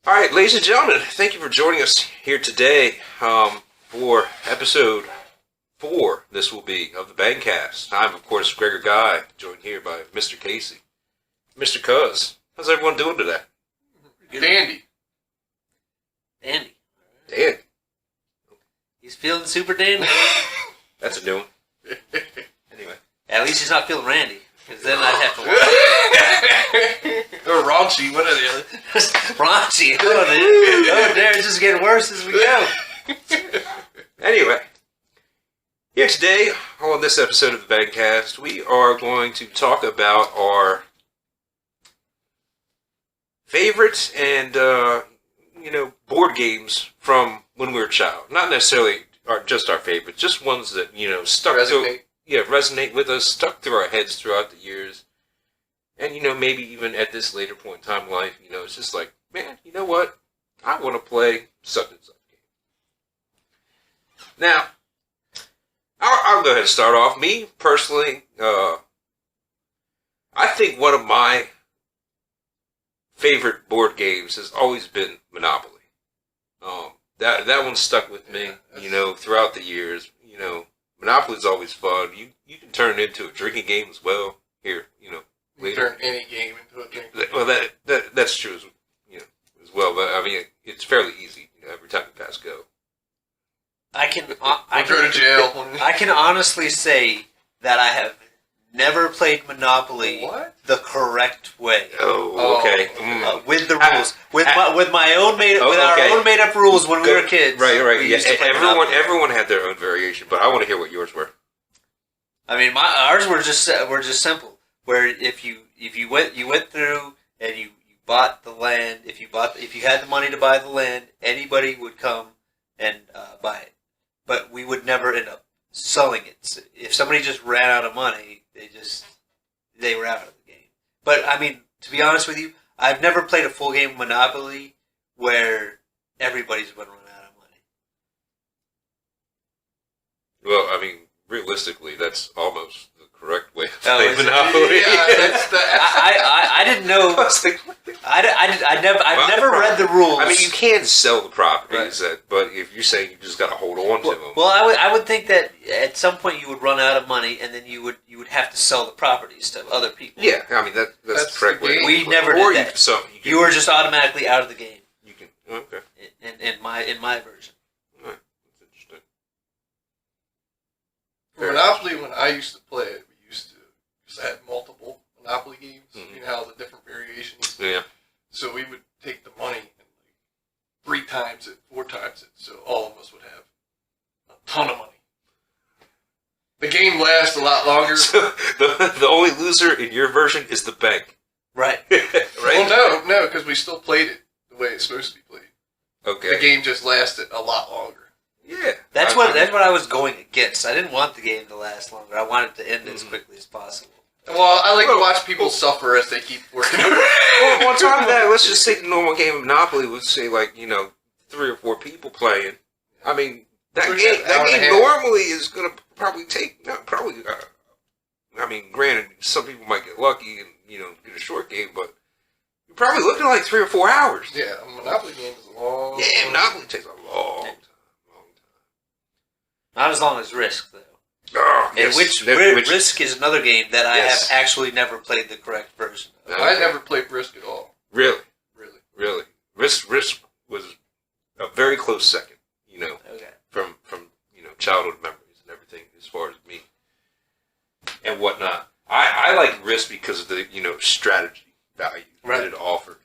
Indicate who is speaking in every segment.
Speaker 1: All right, ladies and gentlemen, thank you for joining us here today for episode 4, this will be, of the Bangcast. I'm, of course, Gregor Guy, joined here by Mr. Casey. Mr. Cuz, how's everyone doing today?
Speaker 2: Dandy.
Speaker 3: Dandy.
Speaker 1: Dan.
Speaker 3: He's feeling super dandy.
Speaker 1: That's a new one. Anyway.
Speaker 3: At least he's not feeling randy, because then I'd have to watch.
Speaker 2: Or raunchy, one or the other.
Speaker 3: Raunchy. Oh, there, it's just getting worse as we go.
Speaker 1: Anyway, here today on this episode of the Bangcast, we are going to talk about our favorites and, board games from when we were a child. Not necessarily just our favorites, just ones that, resonate with us, stuck through our heads throughout the years. And, maybe even at this later point in time in life, it's just like, man, you know what? I want to play such and such game. Now, I'll go ahead and start off. Me, personally, I think one of my favorite board games has always been Monopoly. That one stuck with me, throughout the years. Monopoly's always fun. You can turn it into a drinking game as well. Here, later.
Speaker 2: Turn any game into a drinking game.
Speaker 1: Well, that's true as well. But I mean, it's fairly easy. Every time you pass go.
Speaker 3: I can
Speaker 2: go to jail.
Speaker 3: I can honestly say that I have never played Monopoly the correct way.
Speaker 1: Oh, okay.
Speaker 3: With the rules, with my own our own made up rules when we were kids.
Speaker 1: Right.
Speaker 3: We used to play Monopoly.
Speaker 1: Everyone had their own variation, but I want to hear what yours were.
Speaker 3: I mean, ours were just simple. Where if you went through and you bought the land, if you had the money to buy the land, anybody would come and buy it, but we would never end up selling it. So if somebody just ran out of money, they were out of the game. But I mean, to be honest with you, I've never played a full game of Monopoly where everybody's going to run out of money.
Speaker 1: Well, I mean, realistically, that's almost the correct way to play Monopoly.
Speaker 3: I didn't know. I've never read the rules.
Speaker 1: I mean, you can sell the properties, but if you're saying you just got to hold on to them.
Speaker 3: Well, I would think that at some point you would run out of money, and then you would have to sell the properties to other people.
Speaker 1: Yeah, I mean that's the correct way.
Speaker 3: We never did that. You were just automatically out of the game.
Speaker 1: You can okay.
Speaker 3: In my version.
Speaker 1: All right, that's interesting.
Speaker 2: Monopoly, when I used to play it, we used to have multiple Monopoly games.
Speaker 1: Mm-hmm.
Speaker 2: You know how the different variations.
Speaker 1: Yeah.
Speaker 2: So we would take the money and 3 times it, 4 times it, so all of us would have a ton of money. The game lasts a lot longer.
Speaker 1: So the only loser in your version is the bank.
Speaker 3: Right.
Speaker 1: Right?
Speaker 2: Well, no, because we still played it the way it's supposed to be played.
Speaker 1: Okay.
Speaker 2: The game just lasted a lot longer.
Speaker 1: Yeah.
Speaker 3: That's what I was going against. I didn't want the game to last longer. I wanted it to end as quickly as possible.
Speaker 2: Well, I like to watch people suffer as they keep working.
Speaker 1: Well, on top of that, let's just say the normal game of Monopoly would say 3 or 4 people playing. I mean, that game normally is going to probably take granted, some people might get lucky and get a short game, but you're probably looking at 3 or 4 hours.
Speaker 2: Yeah, a Monopoly game is long.
Speaker 1: Yeah, Monopoly takes a long time.
Speaker 3: Not as long as Risk, though.
Speaker 1: Oh, yes.
Speaker 3: Risk is another game that I have actually never played the correct version of.
Speaker 1: Okay.
Speaker 2: I never played Risk at all.
Speaker 1: Really? Risk was a very close second, from childhood memories and everything as far as me and whatnot. I like Risk because of the, strategy value that it offered.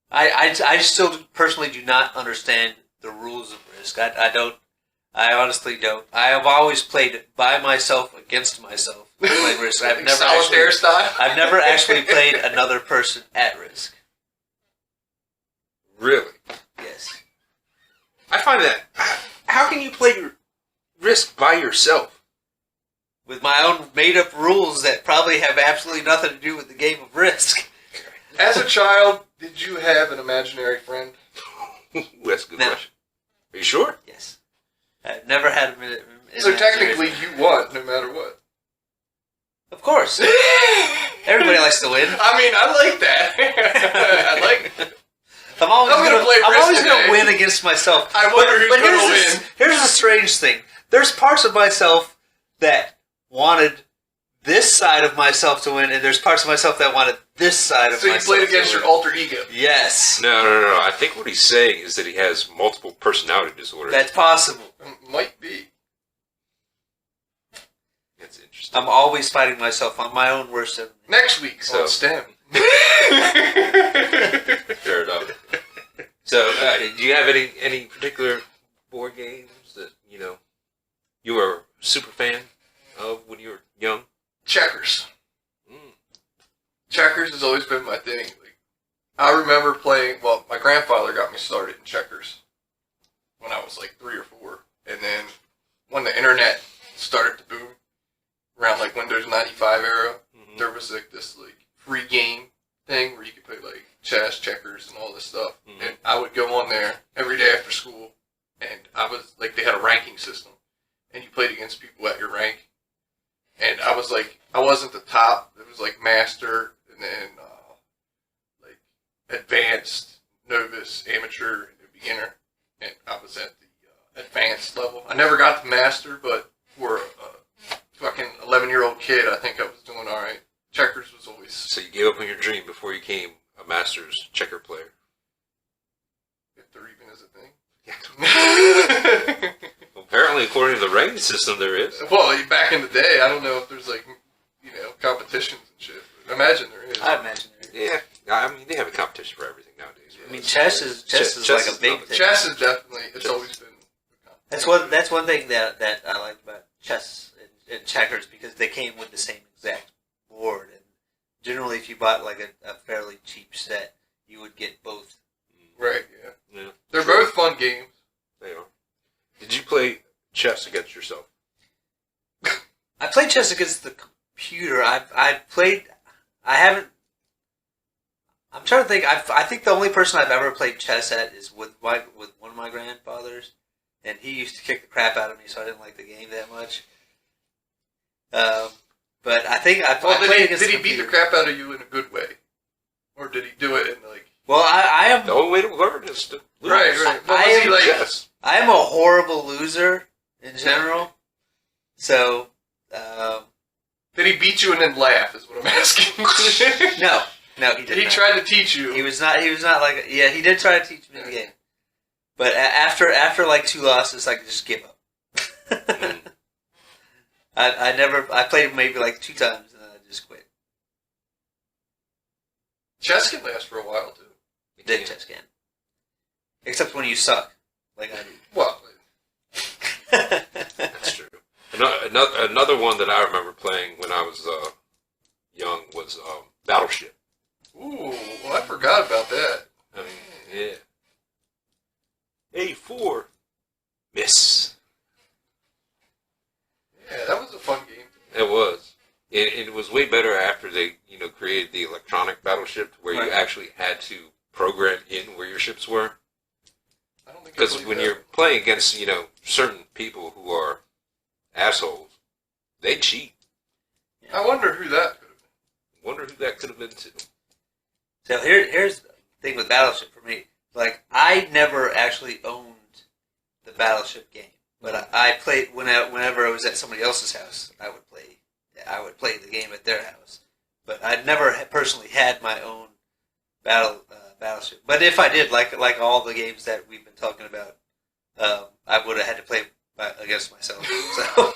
Speaker 3: I still personally do not understand the rules of Risk. I honestly don't. I have always played by myself against myself. Played Risk. I've never actually played another person at Risk.
Speaker 1: Really?
Speaker 3: Yes.
Speaker 1: I find that. How can you play Risk by yourself?
Speaker 3: With my own made-up rules that probably have absolutely nothing to do with the game of Risk.
Speaker 2: As a child, did you have an imaginary friend?
Speaker 1: That's a good question. Are you sure?
Speaker 3: Yes. I've never had an
Speaker 2: So technically you won, no matter what.
Speaker 3: Of course. Everybody likes to win.
Speaker 2: I mean, I like that. I like play
Speaker 3: I'm
Speaker 2: Risk
Speaker 3: always
Speaker 2: today.
Speaker 3: going to win against myself.
Speaker 2: I wonder who's going to
Speaker 3: here's
Speaker 2: win.
Speaker 3: Here's the strange thing. There's parts of myself that wanted this side of myself to win, and there's parts of myself that wanted this side of
Speaker 2: So you
Speaker 3: myself
Speaker 2: played against
Speaker 3: to
Speaker 2: your
Speaker 3: win.
Speaker 2: alter ego.
Speaker 3: Yes.
Speaker 1: No. I think what he's saying is that he has multiple personality disorders.
Speaker 3: That's possible.
Speaker 2: Might be.
Speaker 1: That's interesting.
Speaker 3: I'm always fighting myself on my own worst enemy.
Speaker 2: Next week
Speaker 1: So-
Speaker 2: on STEM.
Speaker 1: Fair enough. So, do you have any particular board games that you were a super fan of when you were young?
Speaker 2: Checkers.
Speaker 1: Mm.
Speaker 2: Checkers has always been my thing. Like, I remember playing. Well, my grandfather got me started in checkers when I was like 3 or 4, and then when the internet started to boom around like Windows 95 era, there was like this like free game thing where you could play like chess, checkers, and all this stuff. And I would go on there every day after school, and I was like, they had a ranking system, and you played against people at your rank. And I was like, I wasn't the top. It was like master, and then like advanced, novice, amateur, and beginner. And I was at the advanced level. I never got to master, but for a fucking 11-year-old kid, I think I was doing all right. Checkers was always.
Speaker 1: So you gave up on your dream before you became a master's checker player.
Speaker 2: If there even is a thing.
Speaker 1: Yeah. Well, apparently, according to the ranking system, there is.
Speaker 2: Well, back in the day, I don't know if there's like, competitions and shit. But imagine there is.
Speaker 3: I imagine there is.
Speaker 1: Yeah, I mean they have a competition for everything nowadays. Right?
Speaker 3: I mean, chess is like a big thing.
Speaker 2: Chess is definitely. It's always been.
Speaker 3: That's one thing that I like about chess and checkers, because they came with the same exact board, and generally if you bought like a fairly cheap set, you would get both.
Speaker 2: Right. Yeah.
Speaker 1: Yeah.
Speaker 2: They're both fun games.
Speaker 1: They are. Did you play chess against yourself?
Speaker 3: I played chess against the computer. I haven't. I'm trying to think. I think the only person I've ever played chess at is with one of my grandfathers, and he used to kick the crap out of me, so I didn't like the game that much. But I think I
Speaker 2: Well,
Speaker 3: played against
Speaker 2: did he
Speaker 3: the
Speaker 2: beat the
Speaker 3: computer.
Speaker 2: crap out of you in a good way, or did he do it in like?
Speaker 3: Well, I am.
Speaker 1: The only way to learn is to lose.
Speaker 2: Right. But
Speaker 3: I
Speaker 2: was he
Speaker 3: am
Speaker 2: like?
Speaker 1: Chess.
Speaker 3: I am a horrible loser in general. So,
Speaker 2: Did he beat you and then laugh? Is what I'm asking.
Speaker 3: no, he did
Speaker 2: He
Speaker 3: not.
Speaker 2: tried to teach you.
Speaker 3: He was not like. Yeah, he did try to teach me the game, but after like 2 losses, I could just give up. I played maybe like 2 times and then I just quit.
Speaker 2: Chess can last for a while too.
Speaker 3: Did chess can, except when you suck, like I do.
Speaker 2: Well,
Speaker 1: That's true. Another one that I remember playing when I was young was Battleship.
Speaker 2: ooh, well, I forgot about that.
Speaker 1: I mean, yeah. A4. Miss.
Speaker 2: Yeah, that was a fun game.
Speaker 1: It was. It was way better after they, created the electronic battleship, where
Speaker 3: Right.
Speaker 1: you actually had to program in where your ships were.
Speaker 2: I don't think I
Speaker 1: Because
Speaker 2: played
Speaker 1: when
Speaker 2: that.
Speaker 1: you're playing against, certain people who are assholes, they cheat.
Speaker 2: I wonder who that could have been.
Speaker 1: Wonder who that could have been too.
Speaker 3: So here's the thing with Battleship for me. Like, I never actually owned the Battleship game, but I played whenever I was at somebody else's house. I would play the game at their house, but I never personally had my own Battleship. But if I did, like all the games that we've been talking about, I would have had to play against myself. So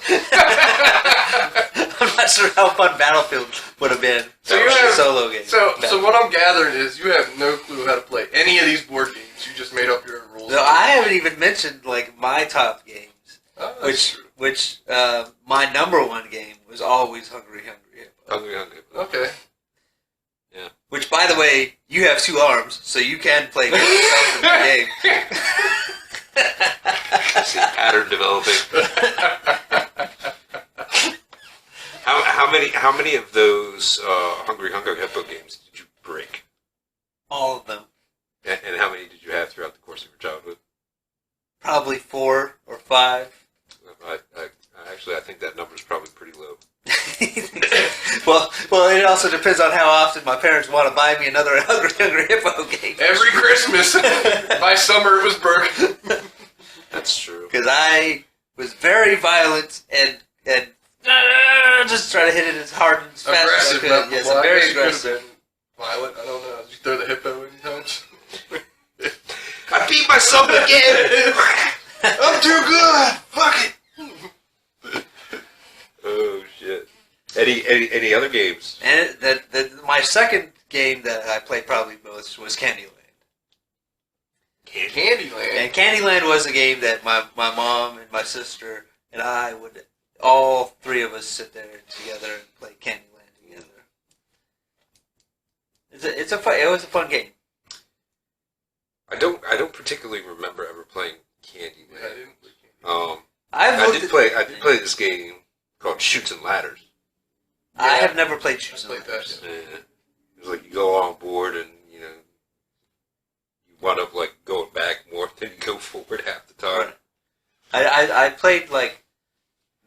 Speaker 3: I'm not sure how fun Battlefield would have been.
Speaker 2: So you have-
Speaker 3: solo game.
Speaker 2: So what I'm gathering is you have no clue how to play any of these board games. You just made up your own rules.
Speaker 3: No, I haven't even mentioned like my top games,
Speaker 2: Oh, that's
Speaker 3: which
Speaker 2: true.
Speaker 3: my number 1 game was always Hungry Hippo.
Speaker 1: Hungry.
Speaker 2: Okay.
Speaker 3: Which, by the way, you have 2 arms, so you can play against yourself in the game.
Speaker 1: See pattern developing. How many of those Hungry Hippo games did you break?
Speaker 3: All of them.
Speaker 1: And how many did you have throughout the course of your childhood?
Speaker 3: Probably 4 or 5.
Speaker 1: I think that number is probably pretty low.
Speaker 3: well, it also depends on how often my parents want to buy me another Hungry Hippo game.
Speaker 2: Every Christmas. By summer, it was burning.
Speaker 1: That's true.
Speaker 3: Because I was very violent and just try to hit it as hard and as fast as I
Speaker 2: Aggressive.
Speaker 3: could. Yes,
Speaker 2: Well,
Speaker 3: I'm very
Speaker 2: I could have
Speaker 3: aggressive.
Speaker 2: been violent. I don't know. Did you throw the hippo any times?
Speaker 1: I beat myself again.
Speaker 2: I'm too good. Fuck it.
Speaker 1: Oh shit. Any other games?
Speaker 3: And my second game that I played probably most was Candyland.
Speaker 2: Candyland.
Speaker 3: And Candyland was a game that my mom and my sister and I would, all three of us, sit there together and play Candyland together. It was a fun game.
Speaker 1: I don't particularly remember ever playing Candyland.
Speaker 2: Yeah, I didn't play Candyland.
Speaker 1: I did play this game called Chutes and Ladders.
Speaker 3: I have never played Chutes and
Speaker 2: I played
Speaker 3: Ladders.
Speaker 2: that.
Speaker 1: Yeah. It was like you go on board and you wind up like going back more than you go forward half the time.
Speaker 3: Right. I played like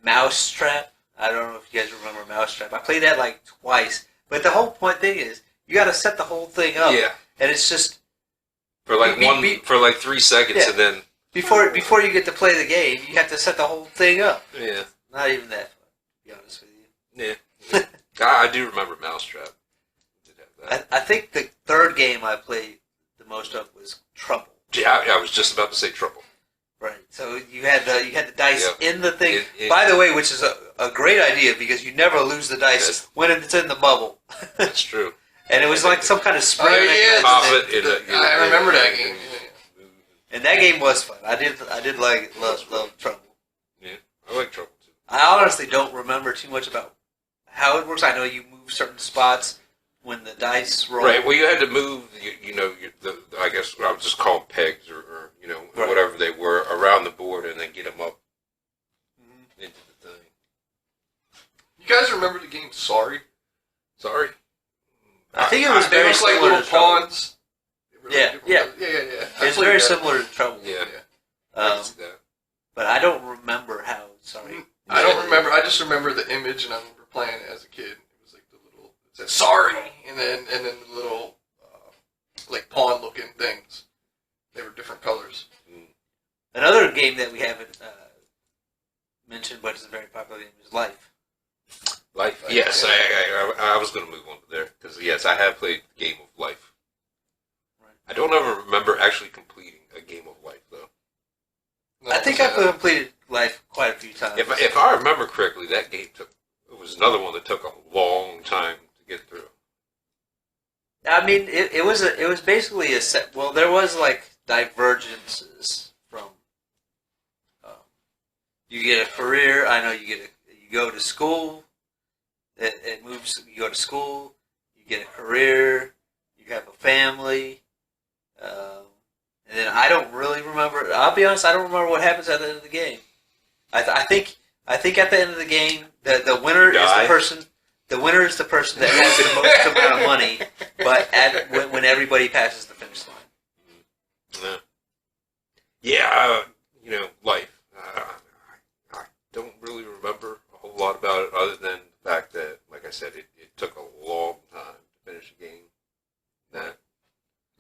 Speaker 3: Mousetrap. I don't know if you guys remember Mousetrap. I played that like twice. But the whole thing is you got to set the whole thing up.
Speaker 1: Yeah.
Speaker 3: And it's just
Speaker 1: For like for like 3 seconds,
Speaker 3: Yeah.
Speaker 1: and then
Speaker 3: before you get to play the game, you have to set the whole thing up.
Speaker 1: yeah,
Speaker 3: Not even that fun, to be honest with you.
Speaker 1: yeah. I do remember Mousetrap. Did have that.
Speaker 3: I think the third game I played the most of was Trouble.
Speaker 1: Yeah, I was just about to say Trouble.
Speaker 3: Right. So you had the dice
Speaker 1: Yeah.
Speaker 3: in the thing.
Speaker 1: It-
Speaker 3: By the way, which is a great idea because you never lose the dice
Speaker 1: Yes.
Speaker 3: when it's in the bubble.
Speaker 1: That's true.
Speaker 3: And it was like some kind of spring.
Speaker 2: Oh, yeah.
Speaker 1: Pop
Speaker 3: mechanism.
Speaker 1: it in
Speaker 2: I remember that game.
Speaker 3: And that game was fun. I did love Trouble.
Speaker 1: Yeah, I like Trouble too.
Speaker 3: I honestly don't remember too much about how it works. I know you move certain spots when the dice roll.
Speaker 1: Right. Well, you had to move. I guess I would just call them pegs or
Speaker 3: Right.
Speaker 1: whatever they were around the board, and then get them up into the thing.
Speaker 2: You guys remember the game Sorry?
Speaker 1: Sorry.
Speaker 3: I think it was
Speaker 2: They
Speaker 3: very
Speaker 2: look like
Speaker 3: similar
Speaker 2: little
Speaker 3: to Trouble.
Speaker 2: pawns.
Speaker 3: Yeah.
Speaker 2: Yeah. I
Speaker 3: It's
Speaker 2: played
Speaker 3: very
Speaker 2: that.
Speaker 3: similar to Trouble.
Speaker 1: Yeah. I
Speaker 3: Um,
Speaker 1: can see that.
Speaker 3: but I don't remember how. Sorry.
Speaker 2: I don't remember. I just remember the image, and I remember playing it as a kid. It was like the little. It said "Sorry," and then the little like pawn looking things. They were different colors.
Speaker 3: Another game that we haven't mentioned, but is a very popular game, is Life.
Speaker 1: Life. Yes, I was going to move on to there because yes, I have played Game of Life.
Speaker 3: Right.
Speaker 1: I don't ever remember actually completing a Game of Life though.
Speaker 3: I think I've completed Life quite a few times.
Speaker 1: If I remember correctly, that game was another one that took a long time to get through.
Speaker 3: I mean, it was basically a set. Well, there was like divergences from. You get a career. I know you go to school. It moves. You go to school. You get a career. You have a family. And then I don't really remember. I'll be honest. I don't remember what happens at the end of the game. I think at the end of the game, the winner is the person. The winner is the person that has the most amount of money, but when everybody passes the finish line.
Speaker 1: Yeah, Life. I don't really remember a whole lot about it other than the fact that, like I said, it took a long time to finish a game.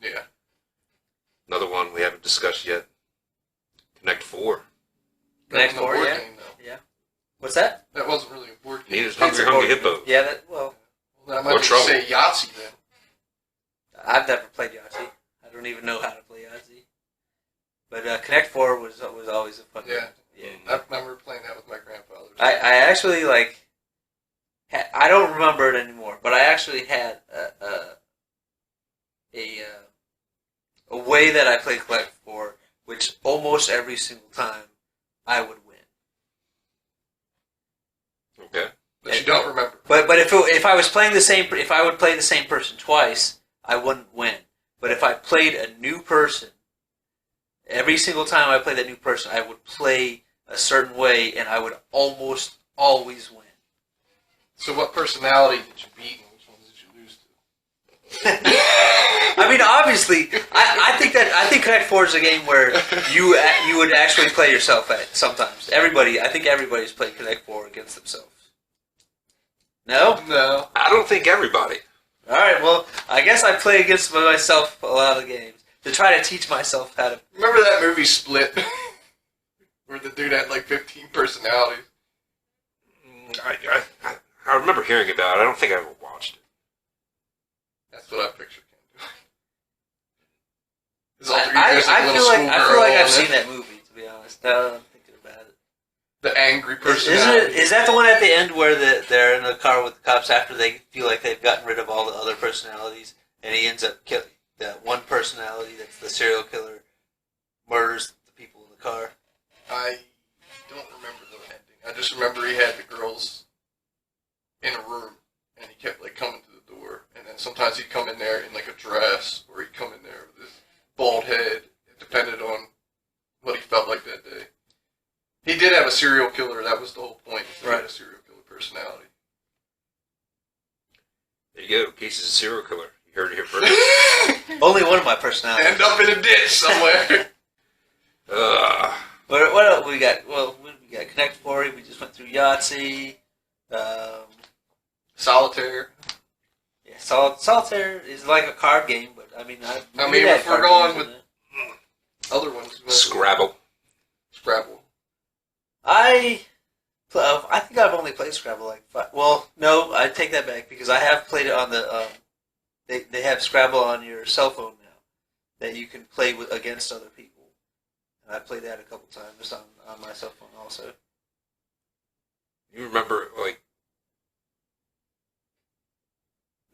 Speaker 2: Yeah.
Speaker 1: Another one we haven't discussed yet. ConnectFour.
Speaker 3: ConnectFour,
Speaker 2: board
Speaker 3: yeah.
Speaker 2: game, though.
Speaker 3: Yeah. What's that?
Speaker 2: That wasn't really a board game.
Speaker 1: Neither is
Speaker 3: It's a
Speaker 1: Hungry
Speaker 3: board
Speaker 1: Hippo.
Speaker 3: game. Yeah, well,
Speaker 2: That might
Speaker 1: Or
Speaker 2: be
Speaker 1: Trouble.
Speaker 2: say Yahtzee then.
Speaker 3: I've never played Yahtzee. I don't even know how to play Yahtzee. But ConnectFour was always a fun
Speaker 2: Yeah.
Speaker 3: game. Yeah.
Speaker 2: I remember playing that with my grandfather.
Speaker 3: I actually I don't remember it anymore, but I actually had a way that I played ConnectFour, which almost every single time I would win.
Speaker 1: Okay.
Speaker 2: But you don't remember.
Speaker 3: But if I was playing if I would play the same person twice, I wouldn't win. But if I played a new person, every single time I played that new person, I would play a certain way, and I would almost always win.
Speaker 2: So what personality did you beat and which ones did you lose to?
Speaker 3: I mean, obviously, I think ConnectFour is a game where you would actually play yourself at sometimes. I think everybody's played ConnectFour against themselves. No?
Speaker 2: No.
Speaker 1: I don't think everybody.
Speaker 3: All right. Well, I guess I play against myself a lot of games. to try to teach myself how to.
Speaker 2: Remember that movie Split, where the dude had like 15 personalities?
Speaker 1: I remember hearing about it. I don't think I ever watched it.
Speaker 2: That's what I pictured.
Speaker 3: I feel like I've seen that movie, to be honest. Now I'm thinking about it.
Speaker 2: The angry personality.
Speaker 3: Is that the one at the end where they're in the car with the cops after they feel like they've gotten rid of all the other personalities, and he ends up killing that one personality that's the serial killer, murders the people in the car?
Speaker 2: I don't remember the ending. I just remember he had the girls in a room, and he kept like coming to the door, and then sometimes he'd come in there in like a dress, or he'd come in there with his bald head. It depended on what he felt like that day. He did have a serial killer. That was the whole point. He had a serial killer personality.
Speaker 1: There you go. Casey's a serial killer. You heard it here first.
Speaker 3: Only one of my personalities.
Speaker 2: End up in a ditch somewhere.
Speaker 3: What else we got? Well, we got ConnectFour. We just went through Yahtzee.
Speaker 2: Solitaire.
Speaker 3: Yeah, Solitaire is like a card game, but I mean,
Speaker 2: if we're going with other ones,
Speaker 1: Scrabble.
Speaker 3: I think I've only played Scrabble like 5. Well, no, I take that back because I have played it on the. They have Scrabble on your cell phone now that you can play with against other people, and I played that a couple times just on my cell phone also.
Speaker 1: You remember like?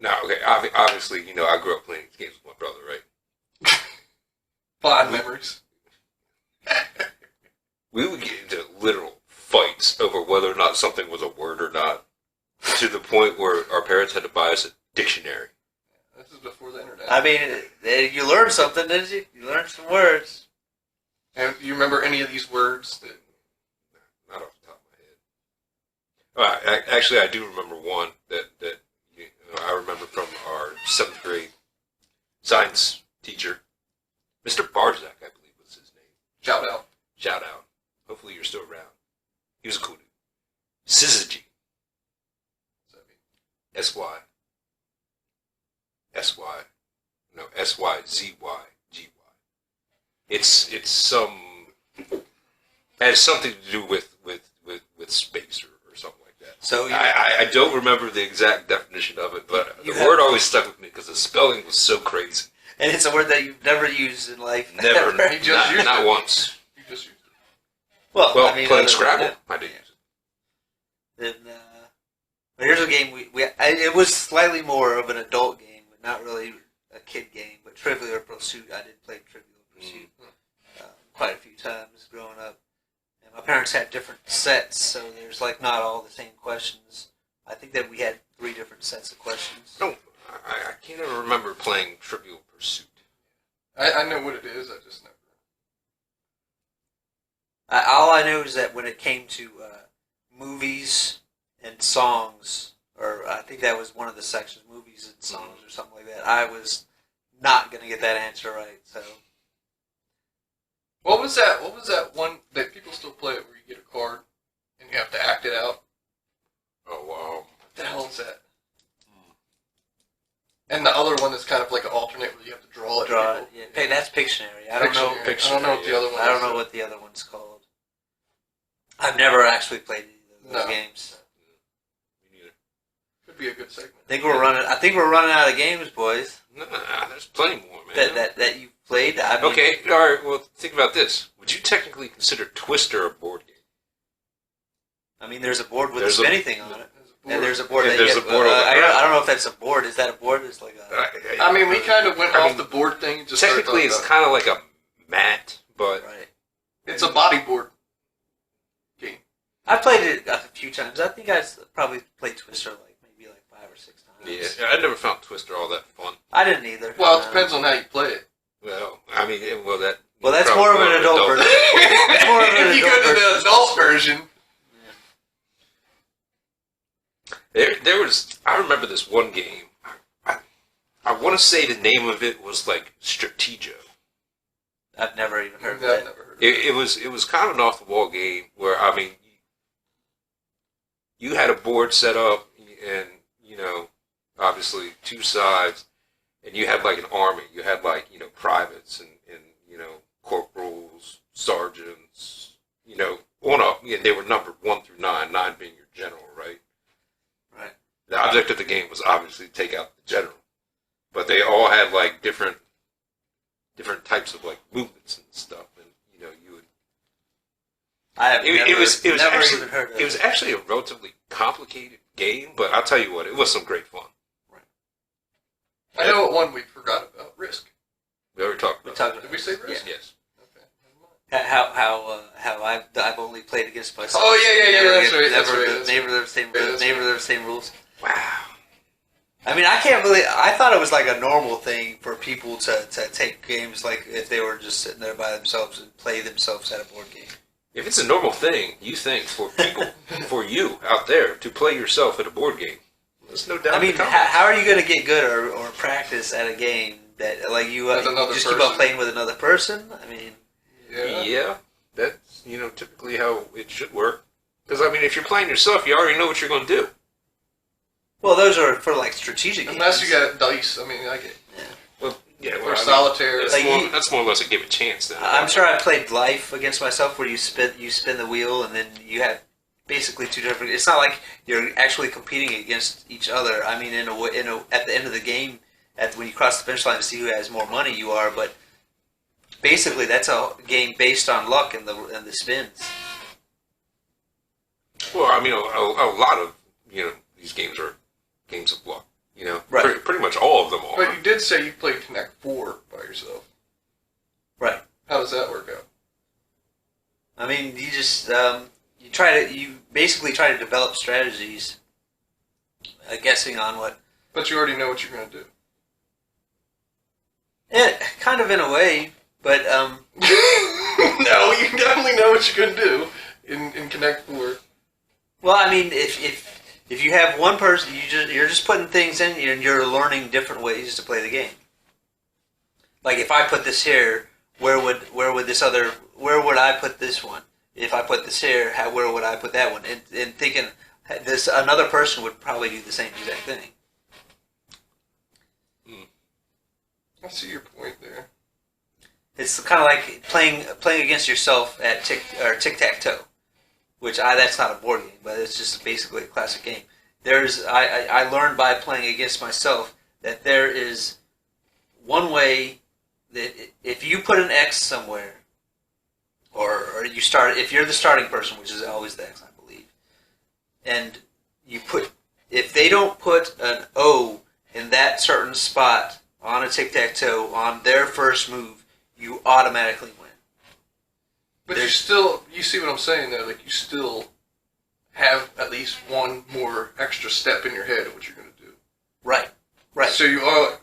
Speaker 1: No, okay. Obviously, I grew up playing these games with my brother, right?
Speaker 2: Fond memories.
Speaker 1: We would get into literal fights over whether or not something was a word or not, to the point where our parents had to buy us a dictionary.
Speaker 2: This is before the internet.
Speaker 3: I mean, you learned something, didn't you? You learned some words.
Speaker 2: And do you remember any of these words?
Speaker 1: Not off the top of my head. Actually, I do remember one that I remember from our 7th grade science teacher, Mr. Barzak, I believe was his name.
Speaker 2: Shout out.
Speaker 1: Hopefully you're still around. He was a cool dude. Syzygy. S-Y. No, S-Y-Z-Y-G-Y. It's some... It has something to do with space or something like that.
Speaker 3: So
Speaker 1: I don't remember the exact definition of it, but the word always stuck with me because the spelling was so crazy.
Speaker 3: And it's a word that you've never used in life.
Speaker 1: Never. Not once.
Speaker 2: You just used it.
Speaker 3: Well,
Speaker 1: playing Scrabble, I did use
Speaker 3: it. And here's a game it was slightly more of an adult game, but not really a kid game. But Trivial Pursuit, I did play Trivial Pursuit quite a few times growing up. And my parents had different sets, so there's like not all the same questions. I think that we had 3 different sets of questions.
Speaker 1: No, I can't ever remember playing Trivial Pursuit.
Speaker 2: I know what it is, I just never.
Speaker 3: All I know is that when it came to movies and songs, or I think that was one of the sections, movies and songs or something like that, I was not going to get that answer right. So,
Speaker 2: What was that one that people still play it where you get a card and you have to act it out?
Speaker 1: Oh, wow.
Speaker 2: What the hell is that? And the other one is kind of like an alternate where you have to draw it.
Speaker 3: Yeah. Hey, that's Pictionary. I don't know.
Speaker 2: I don't know what the other one is.
Speaker 3: I don't know what the other one's called. I've never actually played either of those games.
Speaker 1: Me neither.
Speaker 2: Could be a good segment.
Speaker 3: I think we're running out of games, boys.
Speaker 1: Nah, there's plenty more, man.
Speaker 3: That you played.
Speaker 1: Okay, all right. Well, think about this. Would you technically consider Twister a board game?
Speaker 3: I mean, there's a board with a spinny thing on it. And there's a board.
Speaker 1: I
Speaker 3: don't know if that's a board. Is that a board? It's like a.
Speaker 2: I mean, we kind of went off the board thing. Just
Speaker 1: technically, it's kind of like a mat, but
Speaker 2: it's a bodyboard game.
Speaker 3: I played it a few times. I think I probably played Twister maybe 5 or 6 times.
Speaker 1: Yeah, I never found Twister all that fun.
Speaker 3: I didn't either.
Speaker 2: Well, it depends on how you play it.
Speaker 1: Well, I mean,
Speaker 3: that's more of an adult version.
Speaker 2: If you go to the adult version.
Speaker 1: There was. I remember this one game. I want to say the name of it was like Stratego.
Speaker 3: I've never even heard of
Speaker 2: that.
Speaker 1: It was kind of an off the wall game where you had a board set up and obviously 2 sides, and you had like an army. You had like, privates and corporals, sergeants, on up. Yeah, they were numbered 1 through 9, 9 being your general, right?
Speaker 3: Right.
Speaker 1: The object of the game was obviously to take out the general, but they all had like different types of like movements and stuff, and you would.
Speaker 3: I have
Speaker 1: It was
Speaker 3: never
Speaker 1: actually
Speaker 3: even heard of
Speaker 1: it was actually a relatively complicated game, but I'll tell you what, it was some great fun.
Speaker 2: I know what one we forgot about. Risk.
Speaker 1: We already talked about that.
Speaker 2: Did we say Risk?
Speaker 1: Yes.
Speaker 2: Okay.
Speaker 3: How I've only played against myself.
Speaker 2: Oh yeah. That's right.
Speaker 3: Never the same rules.
Speaker 1: Wow.
Speaker 3: I mean, I thought it was like a normal thing for people to take games like if they were just sitting there by themselves and play themselves at a board game.
Speaker 1: If it's a normal thing, you think for people, for you out there to play yourself at a board game, there's no doubt.
Speaker 3: I mean, how are you going to get good or practice at a game that like you just keep on playing with another person? I mean,
Speaker 1: yeah, that's typically how it should work. Because I mean, if you're playing yourself, you already know what you're going to do.
Speaker 3: Well, those are for like strategic
Speaker 2: Unless
Speaker 3: games.
Speaker 2: you got dice. I mean, like it.
Speaker 1: Or
Speaker 2: solitaire.
Speaker 1: That's more or less a give a chance. Then.
Speaker 3: I'm sure I played Life against myself, where you spin the wheel, and then you have basically two different. It's not like you're actually competing against each other. I mean, at the end of the game, when you cross the finish line to see who has more money, you are. But basically, that's a game based on luck and the spins.
Speaker 1: Well, I mean, a lot of these games are games of luck.
Speaker 3: Right.
Speaker 1: Pretty much all of them are.
Speaker 2: But you did say you played ConnectFour by yourself.
Speaker 3: Right.
Speaker 2: How does that work out?
Speaker 3: I mean, you just you basically try to develop strategies, guessing on what.
Speaker 2: But you already know what you're going to do.
Speaker 3: Kind of in a way, but
Speaker 2: No, you definitely know what you're going to do in ConnectFour.
Speaker 3: Well, I mean, if you have one person, you're just putting things in, and you're learning different ways to play the game. Like if I put this here, where would I put this one? If I put this here, where would I put that one? And thinking another person would probably do the same exact thing.
Speaker 2: I see your point there.
Speaker 3: It's kind of like playing against yourself at tic-tac-toe. That's not a board game, but it's just basically a classic game. I learned by playing against myself that there is one way that if you put an X somewhere, or you start, if you're the starting person, which is always the X, I believe, and if they don't put an O in that certain spot on a tic-tac-toe on their first move, you automatically win.
Speaker 2: But you see what I'm saying there? Like, you still have at least one more extra step in your head of what you're going to do.
Speaker 3: Right.
Speaker 2: So you are...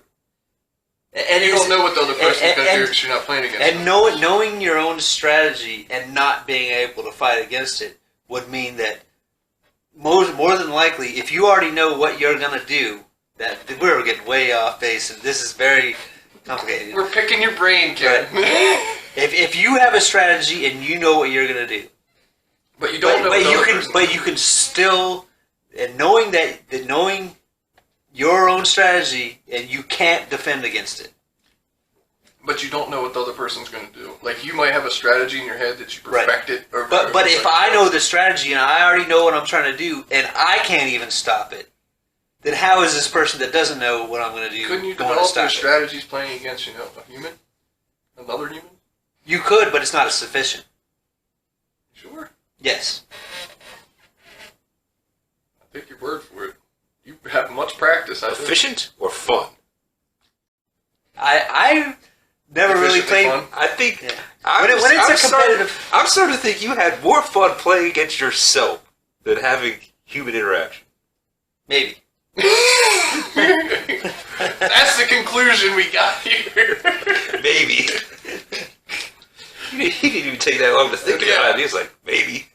Speaker 2: And you don't know what the other person's going to do because you're not playing against them.
Speaker 3: And knowing your own strategy and not being able to fight against it would mean that more than likely, if you already know what you're going to do, that we're getting way off base, and this is very complicated.
Speaker 2: We're picking your brain, kid.
Speaker 3: Right. If you have a strategy and you know what you're going to do,
Speaker 2: but you don't know what the other person
Speaker 3: but you can still, and knowing your own strategy, and you can't defend against it.
Speaker 2: But you don't know what the other person's going to do. Like, you might have a strategy in your head that you perfected.
Speaker 3: Right. But if I know the strategy and I already know what I'm trying to do, and I can't even stop it, then how is this person that doesn't know what I'm going to do
Speaker 2: couldn't you
Speaker 3: going to
Speaker 2: develop
Speaker 3: stop
Speaker 2: your
Speaker 3: it?
Speaker 2: strategies playing against, a human? Another human?
Speaker 3: You could, but it's not as sufficient.
Speaker 2: Sure.
Speaker 3: Yes.
Speaker 2: I take your word for it. You have much practice.
Speaker 1: Efficient or fun?
Speaker 3: I never really played.
Speaker 2: Fun?
Speaker 1: I think
Speaker 3: Yeah. When it's a competitive.
Speaker 1: I'm starting to think you had more fun playing against yourself than having human interaction.
Speaker 3: Maybe.
Speaker 2: That's the conclusion we got here.
Speaker 1: Maybe. He didn't even take that long to think about it. He was like, maybe.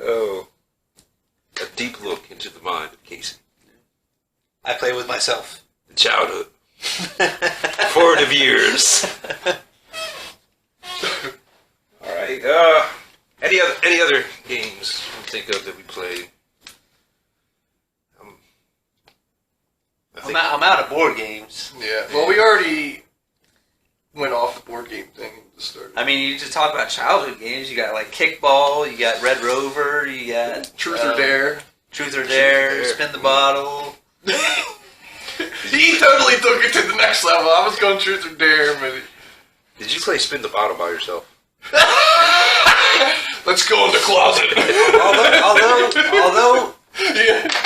Speaker 1: Oh. A deep look into the mind of Casey.
Speaker 3: I play with myself.
Speaker 1: Childhood. Formative years. Alright, any other games you think of that we played?
Speaker 2: went off the board game thing and just started.
Speaker 3: I mean, you just talk about childhood games. You got like kickball. You got Red Rover. You got
Speaker 2: Truth or Dare.
Speaker 3: Truth or Dare. Spin the bottle.
Speaker 2: He totally took it to the next level. I was going Truth or Dare, but...
Speaker 1: Did you play Spin the Bottle by yourself?
Speaker 2: Let's go in the closet.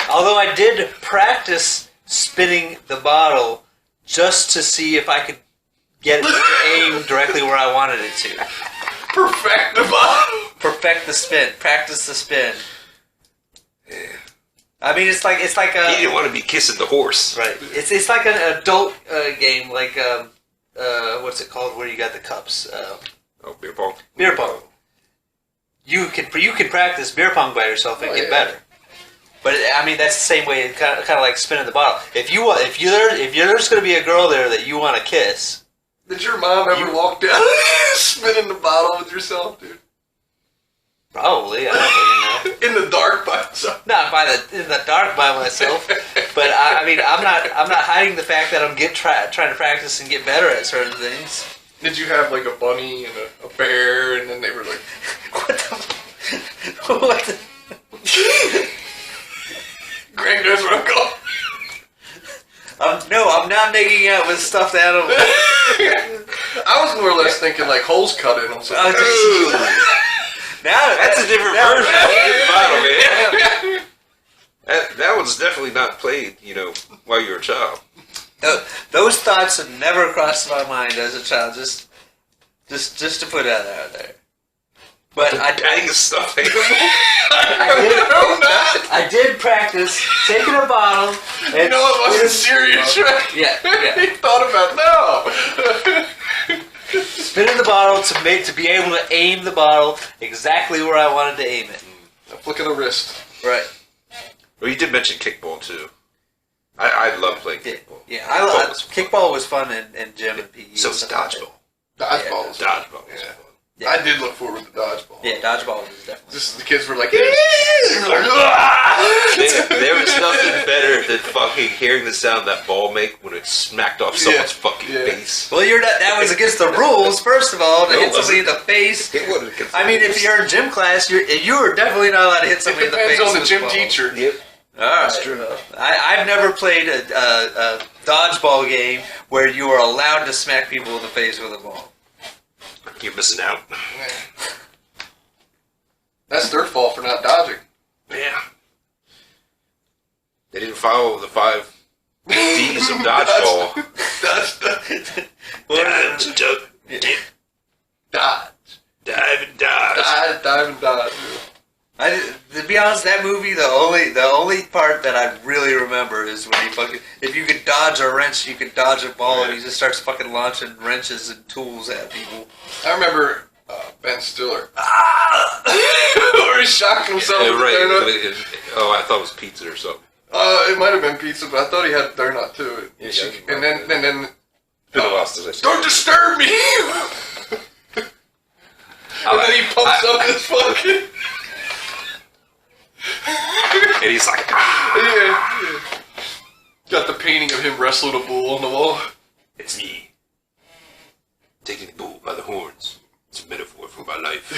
Speaker 3: Although I did practice spinning the bottle just to see if I could get it to aim directly where I wanted it to.
Speaker 2: Perfect the bottle.
Speaker 3: Perfect the spin. Practice the spin. Yeah. I mean, it's like a.
Speaker 1: He didn't want to be kissing the horse.
Speaker 3: Right. It's like an adult game, like what's it called? Where you got the cups.
Speaker 1: Beer pong.
Speaker 3: Beer pong. You can practice beer pong by yourself and get better. But I mean, that's the same way. It's kind of like spinning the bottle. If there's going to be a girl there that you want to kiss.
Speaker 2: Did your mom ever walk down spinning the bottle with yourself, dude?
Speaker 3: Probably. I don't really know.
Speaker 2: In the dark by myself.
Speaker 3: Not in the dark by myself. But I mean, I'm not hiding the fact that I'm trying to practice and get better at certain things.
Speaker 2: Did you have like a bunny and a bear, and then they were like,
Speaker 3: what the?
Speaker 2: Greg knows what I'm going.
Speaker 3: No, I'm not making out with stuffed animals.
Speaker 2: I was more or less thinking like holes cut in them. So
Speaker 3: now
Speaker 1: that's a different version of the bottle, man. That one's definitely not played, while you were a child.
Speaker 3: Those thoughts have never crossed my mind as a child. Just to put that out there. But I did practice taking a bottle. And
Speaker 2: it wasn't serious, right?
Speaker 3: Yeah.
Speaker 2: He thought about
Speaker 3: spinning the bottle to be able to aim the bottle exactly where I wanted to aim it.
Speaker 2: A flick of the wrist.
Speaker 3: Right.
Speaker 1: Well, you did mention kickball too. I love playing kickball.
Speaker 3: Yeah, kickball was fun in gym and PE.
Speaker 1: So was dodgeball.
Speaker 2: Dodgeball was
Speaker 1: fun.
Speaker 2: Yeah. I did look forward to dodgeball.
Speaker 3: Yeah, dodgeball was definitely.
Speaker 2: Just the kids were like,
Speaker 1: there was nothing better than fucking hearing the sound that ball make when it smacked off someone's fucking face.
Speaker 3: Well, that was against the rules. First of all, to hit somebody in the face.
Speaker 1: It wasn't against
Speaker 3: I mean, if you're in gym class, you are definitely not allowed to hit somebody in the face.
Speaker 2: It depends on the gym teacher.
Speaker 1: Yep.
Speaker 3: All right. That's true. I've never played a dodgeball game where you are allowed to smack people in the face with a ball.
Speaker 1: You're missing out.
Speaker 2: That's their fault for not dodging.
Speaker 1: Yeah. They didn't follow the 5 D's of dodgeball.
Speaker 2: Dodge.
Speaker 1: Dive and dodge.
Speaker 2: Dive and dodge.
Speaker 3: To be honest, that movie, the only part that I really remember is when if you could dodge a wrench, you could dodge a ball, and he just starts fucking launching wrenches and tools at people.
Speaker 2: I remember Ben Stiller. Where he shocked himself with
Speaker 1: right.
Speaker 2: a donut.
Speaker 1: I thought it was pizza or something.
Speaker 2: It might have been pizza, but I thought he had a donut too.
Speaker 1: Yeah,
Speaker 2: and then
Speaker 1: don't
Speaker 2: disturb me! And then he pumps up his fucking...
Speaker 1: And he's like,
Speaker 2: yeah. Got the painting of him wrestling a bull on the wall.
Speaker 1: It's me. Taking the bull by the horns. It's a metaphor for my life.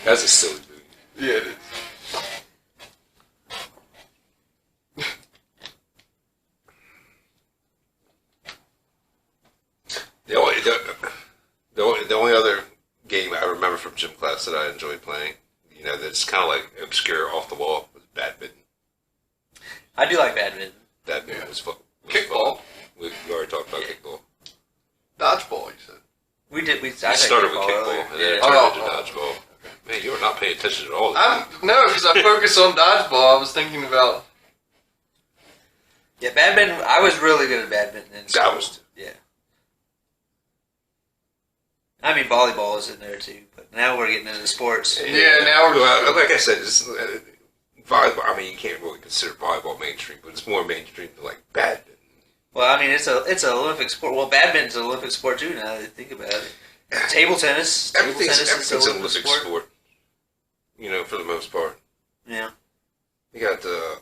Speaker 1: That's a silly movie.
Speaker 2: Yeah, it is.
Speaker 1: The only other game I remember from gym class that I enjoyed playing, that's kind of like obscure, off the wall, was badminton.
Speaker 3: I do like badminton.
Speaker 1: Badminton was fun.
Speaker 2: Kickball.
Speaker 1: We already talked about kickball.
Speaker 2: Dodgeball, you said.
Speaker 3: We did. We
Speaker 1: started with kickball, and then it turned into dodgeball. Man, you were not paying attention at all.
Speaker 2: No, because I focused on dodgeball. I was thinking about...
Speaker 3: Yeah, badminton. I was really good at badminton in school.
Speaker 1: I was too.
Speaker 3: Yeah. I mean, volleyball is in there too, but now we're getting into sports.
Speaker 2: Yeah, now we're...
Speaker 1: like I said, volleyball, I mean, you can't really consider volleyball mainstream, but it's more mainstream than like badminton.
Speaker 3: Well, I mean, it's an Olympic sport. Well, badminton's an Olympic sport too. Now that I think about it, table tennis.
Speaker 1: Everything's an Olympic sport. For the most part.
Speaker 3: Yeah.
Speaker 1: You got the.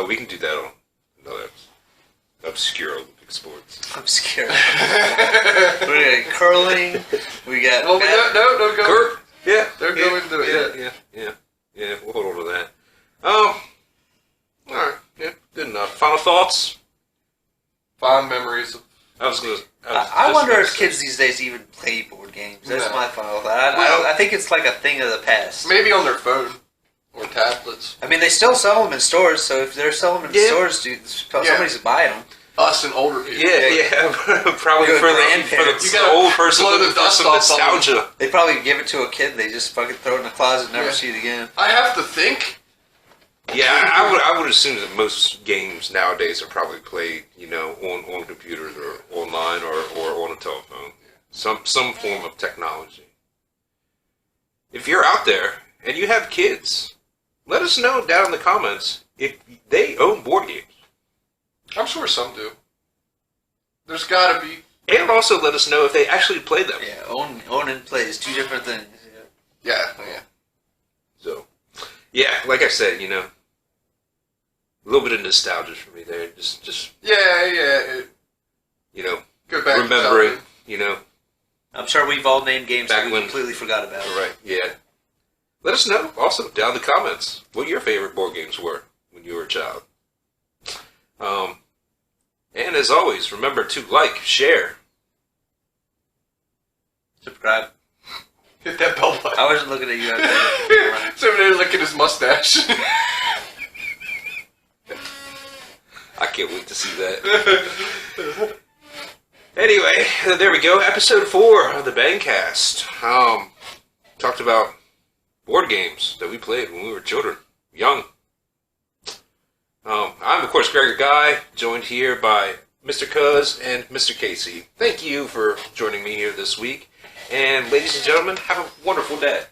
Speaker 1: We can do that on another episode. obscure Olympic sports.
Speaker 3: Obscure. We got curling. We got.
Speaker 2: Oh, no, go.
Speaker 1: Yeah,
Speaker 2: They're going to it.
Speaker 1: Yeah. We'll hold on to that. All right. Yeah, good enough. Final thoughts.
Speaker 2: Fond memories of.
Speaker 3: I wonder if kids these days even play board games. That's my final thought. I think it's like a thing of the past.
Speaker 2: Maybe on their phone or tablets.
Speaker 3: I mean, they still sell them in stores, so if they're selling them in stores, dude, somebody's buying them.
Speaker 2: Us and older people.
Speaker 1: Yeah. Probably for the old person looking for some nostalgia.
Speaker 3: They probably give it to a kid. They just fucking throw it in the closet and never see it again.
Speaker 2: I have to think.
Speaker 1: Yeah, I would assume that most games nowadays are probably played, on computers or online or on a telephone. Some form of technology. If you're out there and you have kids, let us know down in the comments if they own board games.
Speaker 2: I'm sure some do. There's got to be.
Speaker 1: And also let us know if they actually play them.
Speaker 3: Yeah, own and play is two different things.
Speaker 2: Yeah.
Speaker 1: So, yeah, like I said, a little bit of nostalgia for me there. Just
Speaker 2: Yeah. Go back
Speaker 1: remembering,
Speaker 3: I'm sure we've all named games
Speaker 1: back
Speaker 3: that we
Speaker 1: when,
Speaker 3: completely forgot about.
Speaker 1: Right, yeah. Let us know also down in the comments what your favorite board games were when you were a child. And as always, remember to like, share,
Speaker 3: subscribe.
Speaker 2: Hit that bell button.
Speaker 3: I wasn't looking at you out there.
Speaker 2: Somebody look at his mustache.
Speaker 1: I can't wait to see that. Anyway, there we go. Episode 4 of the Bangcast. Talked about board games that we played when we were children, young. I'm, of course, Gregor Guy, joined here by Mr. Cuz and Mr. Casey. Thank you for joining me here this week. And ladies and gentlemen, have a wonderful day.